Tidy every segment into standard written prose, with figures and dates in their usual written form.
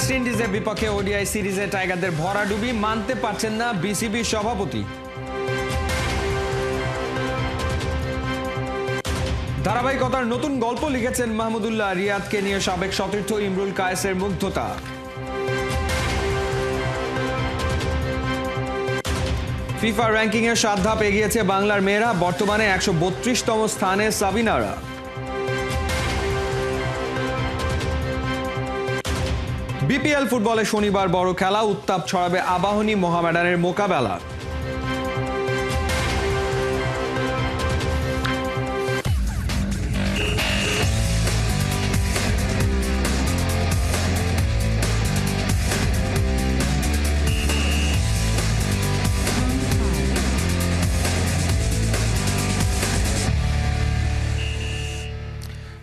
West ইন্ডিজের বিপক্ষে ODI সিরিজে টাইগারদের ভরাডুবি মানতে পারছেন না বিসিবির সভাপতি। ধারাবাহিকতার নতুন গল্প লিখেছেন মাহমুদুল্লাহ। রিয়াদকে নিয়ে সাবেক সতীর্থ ইমরুল কায়েসের মুগ্ধতা। ফিফা র্যাঙ্কিং এর 7 ধাপ এগিয়েছে বাংলার মেয়েরা, বর্তমানে 132তম স্থানে সাবিনারা। বিপিএল ফুটবলে শনিবার বড় খেলা, উত্তাপ ছড়াবে আবাহনী মোহামেডানের মোকাবেলা।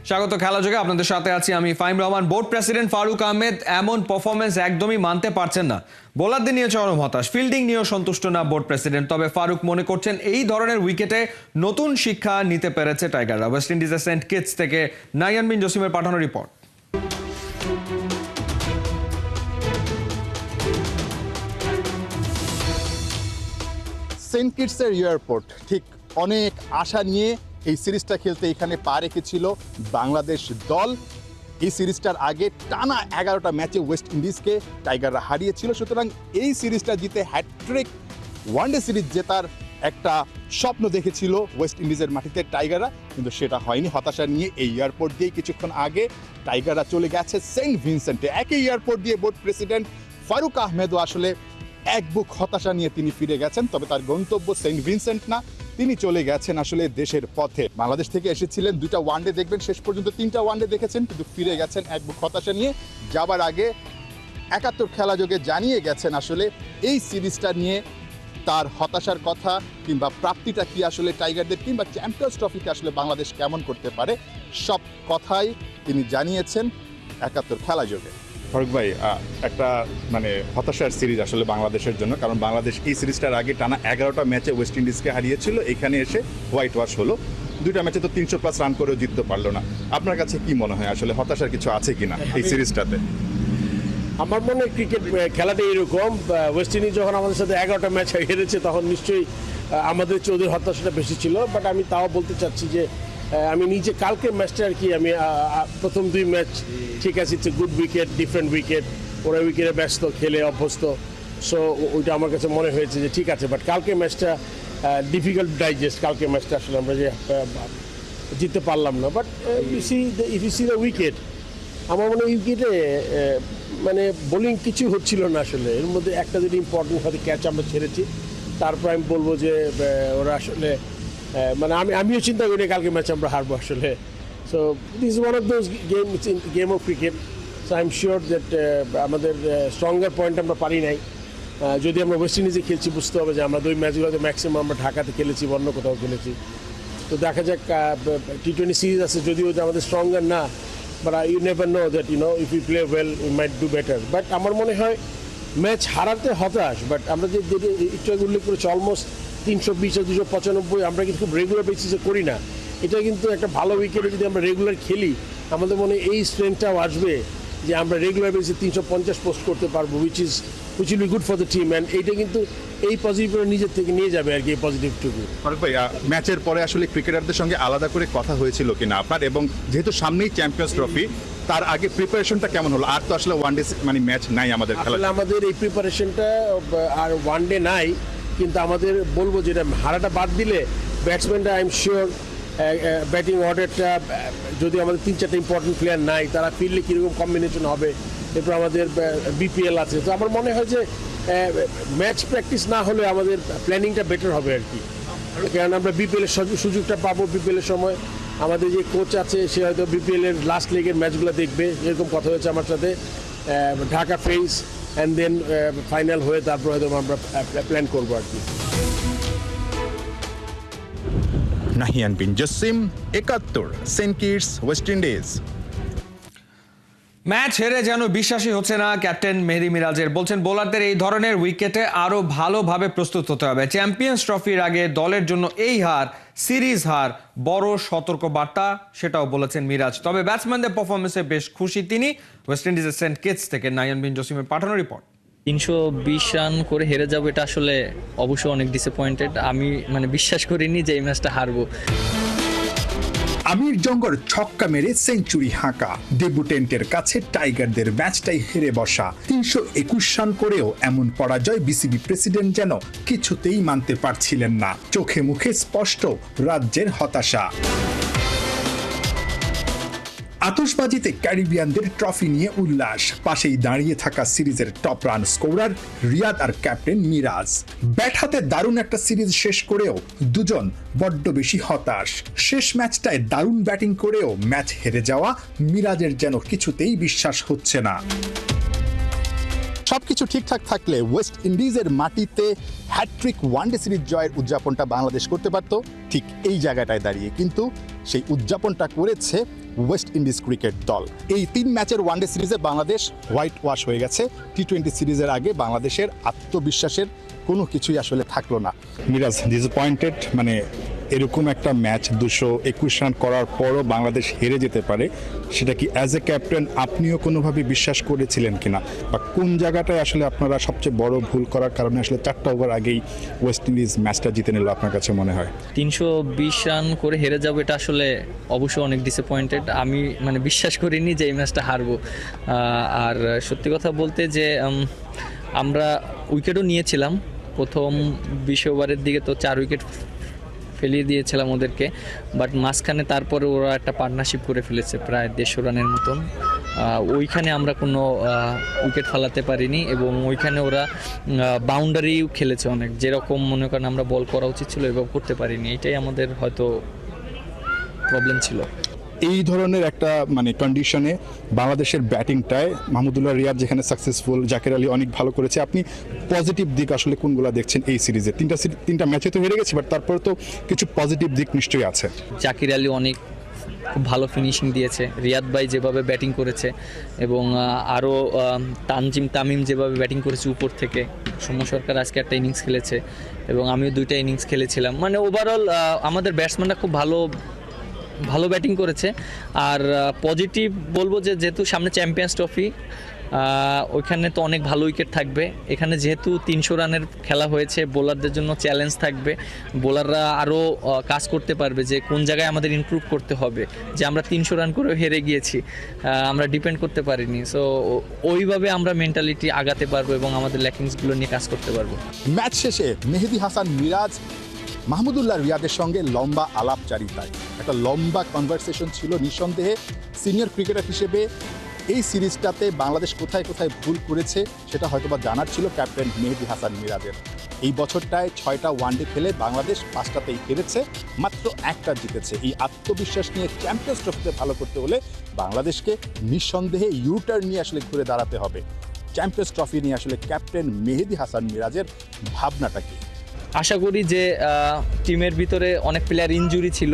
স্বাগত খেলা যোগে, আপনাদের সাথে আছি আমি ফাহিম রহমান। বোর্ড প্রেসিডেন্ট ফারুক আহমেদ এমন পারফরমেন্স একদমই মানতে পারছেন না। বোলারদের নিয়ে চরম হতাশ, ফিল্ডিং নিয়েও সন্তুষ্ট না বোর্ড প্রেসিডেন্ট। তবে ফারুক মনে করছেন এই ধরনের উইকেটে নতুন শিক্ষা নিতে পেরেছে টাইগাররা। ওয়েস্ট ইন্ডিজের সেন্ট কিটস থেকে নাইয়ান বিন জসিমের পাঠানো রিপোর্ট। সেন্ট কিটসের এয়ারপোর্ট ঠিক অনেক আশা নিয়ে এই সিরিজটা খেলতে এখানে পা রেখেছিল বাংলাদেশ দল। এই সিরিজটার আগে টানা 11টা ম্যাচে ওয়েস্ট ইন্ডিজকে টাইগাররা হারিয়েছিল। সুতরাং এই সিরিজটা জিতে হ্যাটট্রিক ওয়ানডে সিরিজ জেতার একটা স্বপ্ন দেখেছিল ওয়েস্ট ইন্ডিজের মাটিতে টাইগাররা, কিন্তু সেটা হয়নি। হতাশা নিয়ে এই এয়ারপোর্ট দিয়ে কিছুক্ষণ আগে টাইগাররা চলে গেছে সেন্ট ভিনসেন্টে। একই এয়ারপোর্ট দিয়ে বোর্ড প্রেসিডেন্ট ফারুক আহমেদও আসলে এক বুক হতাশা নিয়ে তিনি ফিরে গেছেন। তবে তার গন্তব্য সেন্ট ভিনসেন্ট না, তিনি চলে গেছেন আসলে দেশের পথে। বাংলাদেশ থেকে এসেছিলেন 2টা ওয়ানডে দেখবেন, শেষ পর্যন্ত 3টা ওয়ানডে দেখেছেন, কিন্তু ফিরে গেছেন এক বুক হতাশা নিয়ে। যাবার আগে 71 খেলা যোগে জানিয়ে গেছেন আসলে এই সিরিজটা নিয়ে তার হতাশার কথা, কিংবা প্রাপ্তিটা কি আসলে টাইগারদের, কিংবা চ্যাম্পিয়ন্স ট্রফিতে আসলে বাংলাদেশ কেমন করতে পারে, সব কথাই তিনি জানিয়েছেন 71 খেলা যোগে। ফারুক ভাই, একটা হতাশার সিরিজ আসলে বাংলাদেশের জন্য, কারণ বাংলাদেশ এই সিরিজটার আগে টানা 11টা ম্যাচে ওয়েস্ট ইন্ডিজকে হারিয়েছিল। এখানে এসে হোয়াইট ওয়াশ হলো, 2টা ম্যাচে তো 300+ রান করেও জিততে পারলো না। আপনার কাছে কি মনে হয় আসলে হতাশার কিছু আছে কিনা এই সিরিজটাতে? আমার মনে হয় ক্রিকেট খেলাটা এরকম, ওয়েস্ট ইন্ডিজ যখন আমাদের সাথে 11টা ম্যাচ হেরেছে তখন নিশ্চয়ই আমাদের চৌধুরীর হতাশাটা বেশি ছিল। বাট আমি তাও বলতে চাচ্ছি যে আমি নিজে কালকের ম্যাচটা আর কি, আমি প্রথম 2 ম্যাচ ঠিক আছে, it's a good wicket, different wicket, ওরা উইকেটে ব্যস্ত, খেলে অভ্যস্ত, সো ওইটা আমার কাছে মনে হয়েছে যে ঠিক আছে। বাট কালকের ম্যাচটা ডিফিকাল্ট ডাইজেস্ট, কালকের ম্যাচটা আসলে আমরা যে জিততে পারলাম না। But if you see the wicket, আমার মনে হয় উইকেটে বোলিং কিছু হচ্ছিল না আসলে। এর মধ্যে একটা যদি ইম্পর্টেন্ট হয়তো ক্যাচ আমরা ছেড়েছি, তারপর আমি বলবো যে ওরা আসলে আমিও চিন্তা করি কালকে ম্যাচ আমরা হারবো আসলে। So this is one of those game of cricket. So I am sure that আমাদের স্ট্রঙ্গার পয়েন্ট আমরা পারি নাই। যদি আমরা ওয়েস্ট ইন্ডিজে খেলছি, বুঝতে হবে যে আমরা 2 ম্যাচগুলোতে ম্যাক্সিমাম আমরা ঢাকাতে খেলেছি, অন্য কোথাও খেলেছি। তো দেখা যাক, T20 সিরিজ আছে, যদিও আমাদের স্ট্রঙ্গার না, but you never know that if you play well we might do better. But আমার মনে হয় ম্যাচ হারাতে হতাশ, বাট আমরা যে একটু আগে উল্লেখ করেছি অলমোস্ট 320 আর 295 আমরা কিন্তু খুব রেগুলার বেসিসে করি না। এটা কিন্তু একটা ভালো উইকেটে যদি আমরা রেগুলার খেলি, আমাদের মনে এই স্ট্রেংথটাও আসবে যে আমরা রেগুলার বেসিসে 350 পোস্ট করতে পারবো, which will be good for the team. And এইটা কিন্তু এই পজিটিভটা নিজের থেকে নিয়ে যাবে আর কি, এই পজিটিভটুকু। ফারুক ভাই, ম্যাচের পরে আসলে ক্রিকেটারদের সঙ্গে আলাদা করে কথা হয়েছিল কিনা আপনার? এবং যেহেতু সামনেই চ্যাম্পিয়ন্স ট্রফি, তার আগে প্রিপারেশনটা কেমন হলো? আর তো আসলে ওয়ানডে ম্যাচ নাই আমাদের খেলা। আমাদের এই প্রিপারেশনটা আর ওয়ানডে নাই, কিন্তু আমাদের বলবো যেটা হারাটা বাদ দিলে ব্যাটসম্যানরা আই এম শিওর ব্যাটিং অর্ডারটা, যদি আমাদের 3-4টা ইম্পর্টেন্ট প্লেয়ার নাই, তারা ফিল্ডে কীরকম কম্বিনেশন হবে। এরপর আমাদের বিপিএল আছে, তো আমার মনে হয় যে ম্যাচ প্র্যাকটিস না হলে আমাদের প্ল্যানিংটা বেটার হবে আর কি। কারণ আমরা বিপিএলের সুযোগটা পাবো। বিপিএলের সময় আমাদের যে কোচ আছে, সে হয়তো বিপিএলের লাস্ট লেগের ম্যাচগুলো দেখবে, এরকম কথা হয়েছে আমার সাথে। Dhaka face and then final হয়ে তারপর হয়তো আমরা প্ল্যান করবো আর কি। Nahiyan bin Jasim, 71, Saint Kitts, West Indies. Match হেরে যেন বিশ্বাসই হচ্ছে না ক্যাপ্টেন মেহেদী মিরাজের। বলছেন বোলারদের এই ধরনের উইকেটে আরো ভালোভাবে প্রস্তুত হতে হবে। চ্যাম্পিয়ন্স ট্রফির আগে দলের জন্য এই হার, সিরিজ হার বড় সতর্ক বার্তা, সেটাও বলেছেন মিরাজ। তবে ব্যাটসম্যানদের পারফরমেন্সে বেশ খুশি তিনি। ওয়েস্ট ইন্ডিজের সেন্ট কিটস থেকে নায়ান বিন জসিমের পাঠানো রিপোর্ট। 320 রান করে হেরে যাবো, এটা আসলে অবশ্যই অনেক ডিসঅ্যাপয়েন্টেড। আমি বিশ্বাস করিনি যে এই ম্যাচটা হারবো। আমির জঙ্গর ছক্কা মেরে সেঞ্চুরি হাঁকা, ডেবুটেন্টের কাছে টাইগারদের ম্যাচটাই হেরে বসা। 321 রান করেও এমন পরাজয় বিসিবি প্রেসিডেন্ট যেন কিছুতেই মানতে পারছিলেন না। চোখে মুখে স্পষ্ট রাজ্যের হতাশা। আতশবাজিতে ক্যারিবিয়ানদের ট্রফি নিয়ে উল্লাস, পাশেই দাঁড়িয়ে থাকা সিরিজের টপ রান স্কোরার রিয়াদ আর ক্যাপ্টেন মিরাজ। ব্যাট হাতে দারুণ একটা সিরিজ শেষ করেও দুজন বড্ড বেশি হতাশ। শেষ ম্যাচটায় দারুণ ব্যাটিং করেও ম্যাচ হেরে যাওয়া মিরাজের যেন কিছুতেই বিশ্বাস হচ্ছে না। সবকিছু ঠিকঠাক থাকলে ওয়েস্ট ইন্ডিজের মাটিতে হ্যাট্রিক ওয়ানডে সিরিজ জয়ের উদযাপনটা বাংলাদেশ করতে পারত ঠিক এই জায়গাটায় দাঁড়িয়ে, কিন্তু সেই উদযাপনটা করেছে ওয়েস্ট ইন্ডিজ ক্রিকেট দল। এই 3 ম্যাচের ওয়ানডে সিরিজে বাংলাদেশ হোয়াইট ওয়াশ হয়ে গেছে। টি-20 সিরিজের আগে বাংলাদেশের আত্মবিশ্বাসের কোনো কিছুই আসলে থাকলো না। মিরাজ ডিসঅ্যাপয়েন্টেড, এরকম একটা ম্যাচ 221 রান করার পরও বাংলাদেশ হেরে যেতে পারে, সেটা কি অ্যাজ এ ক্যাপ্টেন আপনিও কোনোভাবে বিশ্বাস করেছিলেন কিনা, বা কোন জায়গাটায় আসলে আপনারা সবচেয়ে বড় ভুল করার কারণে আসলে 4টা ওভার আগেই ওয়েস্ট ইন্ডিজ ম্যাচটা জিতে নিল আপনার কাছে মনে হয়? 320 রান করে হেরে যাবো, এটা আসলে অবশ্যই অনেক ডিসঅ্যাপয়েন্টেড। আমি বিশ্বাস করিনি যে এই ম্যাচটা হারবো। আর সত্যি কথা বলতে যে আমরা উইকেটও নিয়েছিলাম প্রথম 20 ওভারের দিকে, তো 4 উইকেট ফেলিয়ে দিয়েছিলাম ওদেরকে। বাট মাঝখানে তারপরে ওরা একটা পার্টনারশিপ করে ফেলেছে প্রায় 150 রানের মতন। ওইখানে আমরা কোনো উইকেট ফেলাতে পারিনি, এবং ওইখানে ওরা বাউন্ডারিও খেলেছে অনেক, যেরকম মনে করেন আমরা বল করা উচিত ছিল এভাবে করতে পারিনি। এটাই আমাদের হয়তো প্রবলেম ছিল। এই ধরনের একটা কন্ডিশনে বাংলাদেশের ব্যাটিংটায় মাহমুদুল্লাহ রিয়াদ যেখানে সাকসেসফুল, জাকের আলী অনেক ভালো করেছে, আপনি পজিটিভ দিক আসলে কোনগুলো দেখছেন এই সিরিজে? 3টা ম্যাচে তো হেরে গেছে, বাট তারপরে তো কিছু পজিটিভ দিক নিশ্চয়ই আছে। জাকির আলী অনেক খুব ভালো ফিনিশিং দিয়েছে, রিয়াদ ভাই যেভাবে ব্যাটিং করেছে, এবং আরও তামিম যেভাবে ব্যাটিং করেছে উপর থেকে। সৌম্য সরকার আজকে একটা ইনিংস খেলেছে, এবং আমিও 2টা ইনিংস খেলেছিলাম। ওভারঅল আমাদের ব্যাটসম্যানরা খুব ভালো ব্যাটিং করেছে। আর পজিটিভ বলবো যে যেহেতু সামনে চ্যাম্পিয়ন্স ট্রফি, ওইখানে তো অনেক ভালো উইকেট থাকবে। এখানে যেহেতু 300 রানের খেলা হয়েছে, বোলারদের জন্য চ্যালেঞ্জ থাকবে। বোলাররা আরও কাজ করতে পারবে যে কোন জায়গায় আমাদের ইমপ্রুভ করতে হবে, যে আমরা 300 রান করে হেরে গিয়েছি, আমরা ডিপেন্ড করতে পারিনি। সো ওইভাবে আমরা মেন্টালিটি আগাতে পারবো এবং আমাদের ল্যাকিংসগুলো নিয়ে কাজ করতে পারবো। ম্যাচ শেষে মেহেদী হাসান মিরাজ মাহমুদুল্লাহ রিয়াদের সঙ্গে লম্বা আলাপচারিতায় একটা লম্বা কনভারসেশন ছিল। নিঃসন্দেহে সিনিয়র ক্রিকেটার হিসেবে এই সিরিজটাতে বাংলাদেশ কোথায় কোথায় ভুল করেছে সেটা হয়তোবা জানার ছিল ক্যাপ্টেন মেহেদী হাসান মিরাজের। এই বছরটায় 6টা ওয়ানডে খেলে বাংলাদেশ 5টাতেই হেরেছে, মাত্র 1টা জিতেছে। এই আত্মবিশ্বাস নিয়ে চ্যাম্পিয়ন্স ট্রফিতে ভালো করতে হলে বাংলাদেশকে নিঃসন্দেহে ইউটার্ন নিয়ে আসলে ঘুরে দাঁড়াতে হবে। চ্যাম্পিয়ন্স ট্রফি নিয়ে আসলে ক্যাপ্টেন মেহেদী হাসান মিরাজের ভাবনাটা কি? আশা করি যে টিমের ভিতরে অনেক প্লেয়ার ইনজুরি ছিল,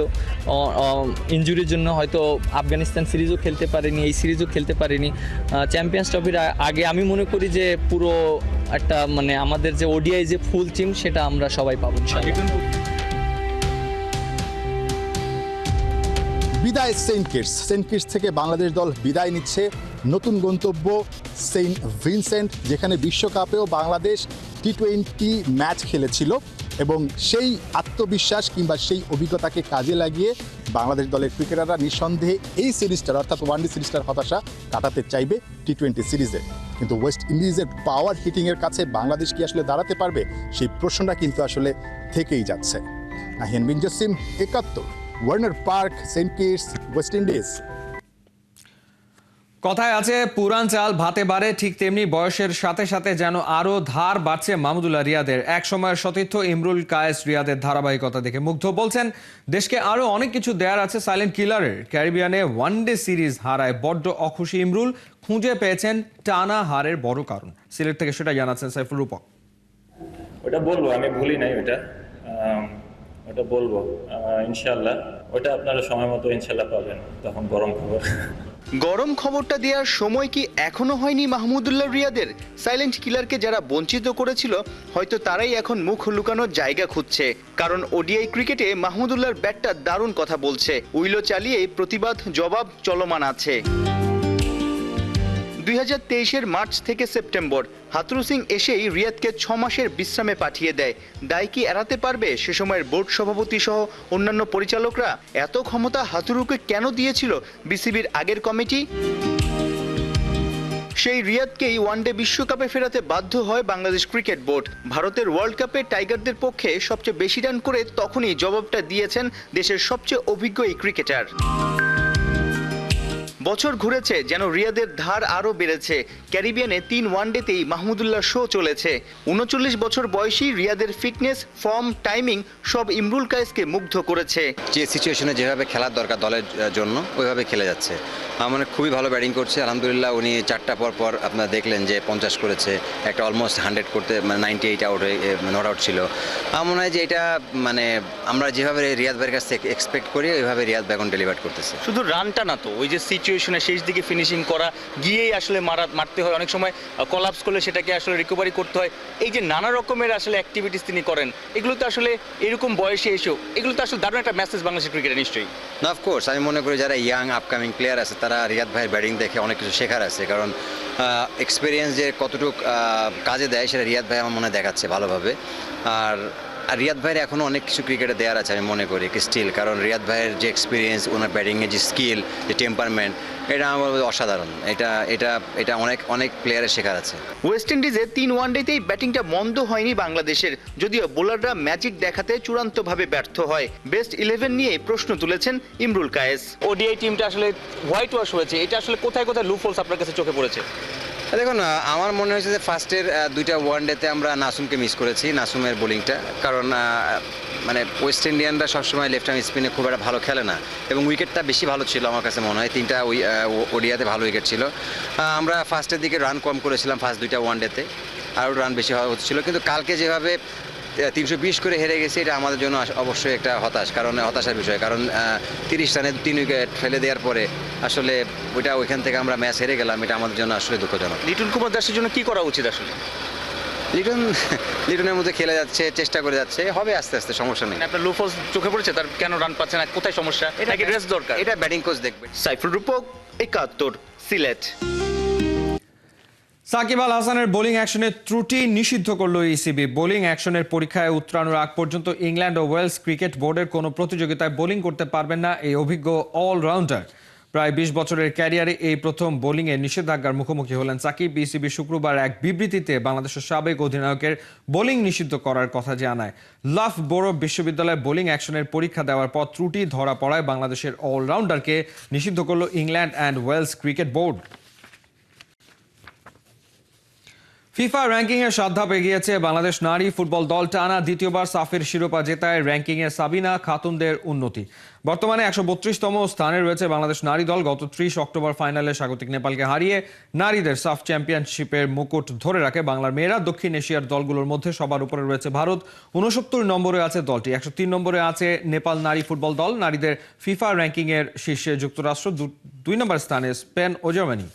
ইনজুরির জন্য হয়তো আফগানিস্তান সিরিজও খেলতে পারেনি, এই সিরিজও খেলতে পারেনি। চ্যাম্পিয়ন্স ট্রফির আগে আমি মনে করি যে পুরো একটা আমাদের যে ওডিআই যে ফুল টিম, সেটা আমরা সবাই পাবো ইনশাআল্লাহ। বিদায় সেন্ট কিটস থেকে বাংলাদেশ দল বিদায় নিচ্ছে। নতুন গন্তব্য সেন্ট ভিনসেন্ট, যেখানে বিশ্বকাপেও বাংলাদেশ টি-20 ম্যাচ খেলেছিল, এবং সেই আত্মবিশ্বাস কিংবা সেই অভিজ্ঞতাকে কাজে লাগিয়ে বাংলাদেশ দলের ক্রিকেটাররা নিঃসন্দেহে এই সিরিজটার অর্থাৎ ওয়ানডে সিরিজটার হতাশা কাটাতে চাইবে টি-20 সিরিজে। কিন্তু ওয়েস্ট ইন্ডিজের পাওয়ার হিটিংয়ের কাছে বাংলাদেশ কি আসলে দাঁড়াতে পারবে, সেই প্রশ্নটা কিন্তু আসলে থেকেই যাচ্ছে। Nahiyan bin Jasim, 71, Warner Park, Saint Kitts, West Indies. কথায় আছে পুরান চাল ভাতে বাড়ে, ঠিক তেমনি বয়সের সাথে সাথে যেন আরো ধার বাড়ছে মাহমুদুল্লাহ রিয়াদের। এক সময়ের সতীর্থ ইমরুল কায়েস রিয়াদের ধারাবাহিকতা দেখে মুগ্ধ। বলছেন দেশকে আরো অনেক কিছু দেয়ার আছে সাইলেন্ট কিলারের। ক্যারিবিয়ানে ওয়ানডে সিরিজ হারায় বড্ড অখুশি ইমরুল, খুঁজে পেয়েছেন টানা হারের বড় কারণ। সিলেট থেকে সেটা জানাচ্ছেন সাইফুল রূপক। ওটা বলবো, আমি ভুলি নাই ওটা বলবো ইনশাল্লাহ। ওটা আপনারা সময় মতো ইনশাল্লাহ পাবেন, তখন গরম খবর। গরম খবরটা দেওয়ার সময় কি এখনো হয়নি মাহমুদুল্লাহ রিয়াদের? সাইলেন্ট কিলারকে যারা বঞ্চিত করেছিল হয়তো তারাই এখন মুখ লুকানোর জায়গা খুঁজছে, কারণ ওডিআই ক্রিকেটে মাহমুদুল্লাহর ব্যাটটা দারুণ কথা বলছে। উইলো চালিয়ে প্রতিবাদ জবাব চলমান আছে। 2023-এর মার্চ থেকে সেপ্টেম্বর হাথুরু সিং এসেই রিয়াদকে 6 মাসের বিশ্রামে পাঠিয়ে দেয়। দায় কি এড়াতে পারবে সে সময়ের বোর্ড সভাপতি সহ অন্যান্য পরিচালকরা? এত ক্ষমতা হাথুরুকে কেন দিয়েছিল বিসিবির আগের কমিটি? সেই রিয়াদকেই ওয়ানডে বিশ্বকাপে ফেরাতে বাধ্য হয় বাংলাদেশ ক্রিকেট বোর্ড। ভারতের ওয়ার্ল্ড কাপে টাইগারদের পক্ষে সবচেয়ে বেশি রান করে তখনই জবাবটা দিয়েছেন দেশের সবচেয়ে অভিজ্ঞ এই ক্রিকেটার। বছর ঘুরেছে যেন রিয়াদের ধার আরও বেড়েছে। ক্যারিবিয়ানে 3 ওয়ানডেতেই মাহমুদুল্লাহ শো চলেছে। 39 বছর বয়সী রিয়াদের ফিটনেস, ফর্ম, টাইমিং সব ইমরুল কায়েসকে মুগ্ধ করেছে। যে সিচুয়েশনে যেভাবে খেলার দরকার দলের জন্য ওইভাবে খেলে যাচ্ছে। মানে খুবই ভালো ব্যাটিং করছে আলহামদুলিল্লাহ। উনি 4টা পর আপনারা দেখলেন যে 50 করেছে, একটা অলমোস্ট 100 করতে মানে 98 আউট হয়ে নট আউট ছিল। আমার মনে হয় যে এটা মানে আমরা যেভাবে রিয়াদ ভাইয়ের কাছ থেকে এক্সপেক্ট করি ওইভাবে রিয়াদ ভাই এখন ডেলিভার করতেছে। শুধু রানটা না তো, ওই যে সিচুয়েশনে শেষ দিকে ফিনিশিং করা, গিয়েই আসলে মারতে হয়, অনেক সময় কলাপস করলে সেটাকে আসলে রিকভারি করতে হয়। এই যে নানা রকমের আসলে অ্যাক্টিভিটিস তিনি করেন, এগুলো তো আসলে এরকম বয়সে এসেও এগুলো তো আসলে দারুণ একটা মেসেজ বাংলাদেশের ক্রিকেটে নিশ্চয়ই। না, অফকোর্স আমি মনে করি যারা ইয়াং আপকামিং প্লেয়ার আছে তারা রিয়াদ ভাইয়ের ব্যাটিং দেখে অনেক কিছু শেখার আছে, কারণ এক্সপিরিয়েন্স যে কতটুকু কাজে দেয় সেটা রিয়াদ ভাই আমার মনে হয় দেখাচ্ছে ভালোভাবে। আর রিয়াদ ভাইয়ের এখনও অনেক কিছু ক্রিকেটে দেওয়ার আছে আমি মনে করি স্টিল, কারণ রিয়াদ ভাইয়ের যে এক্সপিরিয়েন্স, ওনার ব্যাটিংয়ের যে স্কিল, যে টেম্পারমেন্ট, এটা আমার অসাধারণ। এটা অনেক প্লেয়ারের শেখার আছে। ওয়েস্ট ইন্ডিজে 3 ওয়ানডেতেই ব্যাটিংটা মন্দ হয়নি বাংলাদেশের, যদিও বোলাররা ম্যাজিক দেখাতে চূড়ান্তভাবে ব্যর্থ হয়। বেস্ট 11 নিয়ে প্রশ্ন তুলেছেন ইমরুল কায়েস। ওডিআই টিমটা আসলে হোয়াইট ওয়াশ হয়েছে, এটা আসলে কোথায় কোথায় লুপহোলস আপনার কাছে চোখে পড়েছে? দেখুন, আমার মনে হয়েছে যে ফার্স্টের 2টা ওয়ানডেতে আমরা নাসুমকে মিস করেছি, নাসুমের বোলিংটা, কারণ মানে ওয়েস্ট ইন্ডিয়ানরা সবসময় লেফট আর্ম স্পিনে খুব একটা ভালো খেলে না, এবং উইকেটটা বেশি ভালো ছিল আমার কাছে মনে হয়। 3টা ওডিআতে ভালো উইকেট ছিল। আমরা ফার্স্টের দিকে রান কম করেছিলাম ফার্স্ট 2টা ওয়ানডেতে, আরও রান বেশি হওয়া হচ্ছিল, কিন্তু কালকে যেভাবে 320 করে হেরে গেছে এটা আমাদের জন্য অবশ্যই একটা হতাশার বিষয়, কারণ 30 রানে 3 উইকেট ফেলে দেওয়ার পরে আসলে ওইখান থেকে আমরা ম্যাচ হেরে গেলাম, এটা আমাদের জন্য আসলে দুঃখজনক। লিটন কুমার দাসের জন্য কি করা উচিত আসলে? লিটনের মধ্যে খেলে যাচ্ছে, চেষ্টা করে যাচ্ছে, হবে আস্তে আস্তে, সমস্যা নেই। আপনার লুপহোলস চোখে পড়েছে, তার কেন রান পাচ্ছে না, কোথায় সমস্যা, এটা কি রেস্ট দরকার? এটা ব্যাটিং কোচ দেখবে। সাইফুল রূপক, 71, সিলেট। সাকিব আল হাসানের বোলিং অ্যাকশনের ত্রুটি নিষিদ্ধ করল ইসিবি। বোলিং অ্যাকশনের পরীক্ষায় উত্তরানোর আগ পর্যন্ত ইংল্যান্ড ও ওয়েলস ক্রিকেট বোর্ডের কোনো প্রতিযোগিতায় বোলিং করতে পারবেন না এই অভিজ্ঞ অলরাউন্ডার। প্রায় 20 বছরের ক্যারিয়ারে এই প্রথম বোলিংয়ে নিষেধাজ্ঞার মুখোমুখি হলেন সাকিব। ইসিবি শুক্রবার এক বিবৃতিতে বাংলাদেশের সাবেক অধিনায়কের বোলিং নিষিদ্ধ করার কথা জানায়। লাফবোরো বিশ্ববিদ্যালয়ে বোলিং অ্যাকশনের পরীক্ষা দেওয়ার পর ত্রুটি ধরা পড়ায় বাংলাদেশের অলরাউন্ডারকে নিষিদ্ধ করল England and Wales Cricket Board. FIFA র্যাঙ্কিংয়ে 7 ধাপ এগিয়েছে বাংলাদেশ নারী ফুটবল দল। টানা দ্বিতীয়বার সাফের শিরোপা জেতায় র্যাঙ্কিংয়ে সাবিনা খাতুনদের উন্নতি। বর্তমানে 132তম স্থানে রয়েছে বাংলাদেশ নারী দল। গত 30 অক্টোবর ফাইনালে স্বাগতিক নেপালকে হারিয়ে নারীদের সাফ চ্যাম্পিয়নশিপের মুকুট ধরে রাখে বাংলার মেয়েরা। দক্ষিণ এশিয়ার দলগুলোর মধ্যে সবার উপরে রয়েছে ভারত, 69 নম্বরে আছে দলটি। 103 নম্বরে আছে নেপাল নারী ফুটবল দল। নারীদের ফিফা র্যাঙ্কিংয়ের শীর্ষে যুক্তরাষ্ট্র, 2 নম্বর স্থানে স্পেন ও জার্মানি।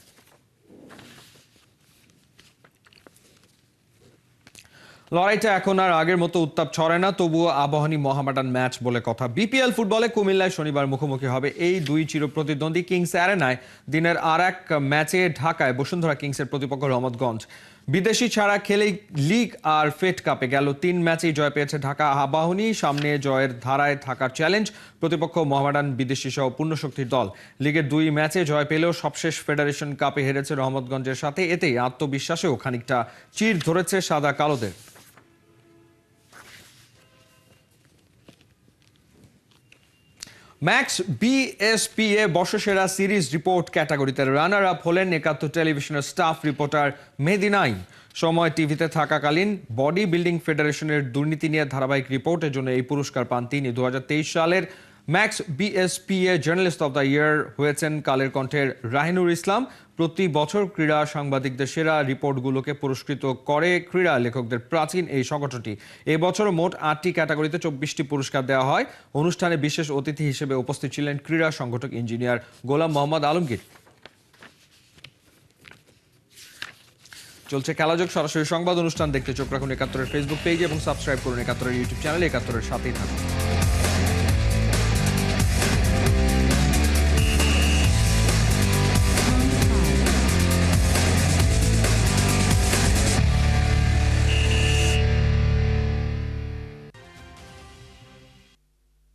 লড়াইটা এখন আর আগের মতো উত্তাপ ছড়ায় না, তবুও আবাহনী মোহামেডান ম্যাচ বলে কথা। বিপিএল ফুটবলে কুমিল্লায় শনিবার মুখোমুখি হবে এই 2 চিরপ্রতিদ্বন্দ্বী। কিংস অ্যারেনায় দিনের আর এক ম্যাচে ঢাকায় বসুন্ধরা কিংসের প্রতিপক্ষ রহমতগঞ্জ। বিদেশি ছাড়া খেলেই লিগ আর ফেড কাপে গেল 3 ম্যাচেই জয় পেয়েছে ঢাকা আবাহনী। সামনে জয়ের ধারায় থাকার চ্যালেঞ্জ প্রতিপক্ষ মোহামেডান বিদেশি সহ পূর্ণশক্তির দল। লিগের 2 ম্যাচে জয় পেলেও সবশেষ ফেডারেশন কাপে হেরেছে রহমতগঞ্জের সাথে। এতেই আত্মবিশ্বাসেও খানিকটা চির ধরেছে সাদা কালোদের। ম্যাক্স বিএসপিএ বর্ষসেরা সিরিজ রিপোর্ট ক্যাটাগরিতে রানার আপ হলেন 71 টেলিভিশনের স্টাফ রিপোর্টার মেহেদী নাইম। সময় টিভিতে থাকাকালীন বডি বিল্ডিং ফেডারেশনের দুর্নীতি নিয়ে ধারাবাহিক রিপোর্টের জন্য এই পুরস্কার পান তিনি। 2023 সালের max বিএসপিএ journalist of the year হয়েছেন কালের কণ্ঠের রাহিনুর ইসলাম। প্রতি বছর ক্রীড়া সাংবাদিকদের সেরা রিপোর্টগুলোকে পুরস্কৃত করে ক্রীড়া লেখকদের প্রাচীন এই সংগঠনটি। এবছর মোট 8টি ক্যাটাগরিতে 24টি পুরস্কার দেওয়া হয়। অনুষ্ঠানে বিশেষ অতিথি হিসেবে উপস্থিত ছিলেন ক্রীড়া সংগঠক ইঞ্জিনিয়ার গোলাম মোহাম্মদ আলমগীর। চলছে খেলাযোগ সরাসরি সংবাদ অনুষ্ঠান দেখতে চোখ রাখুন ৭১-এর ফেসবুক পেজ এবং সাবস্ক্রাইব করুন ৭১-এর ইউটিউব চ্যানেল। ৭১-এর সাথেই থাকুন।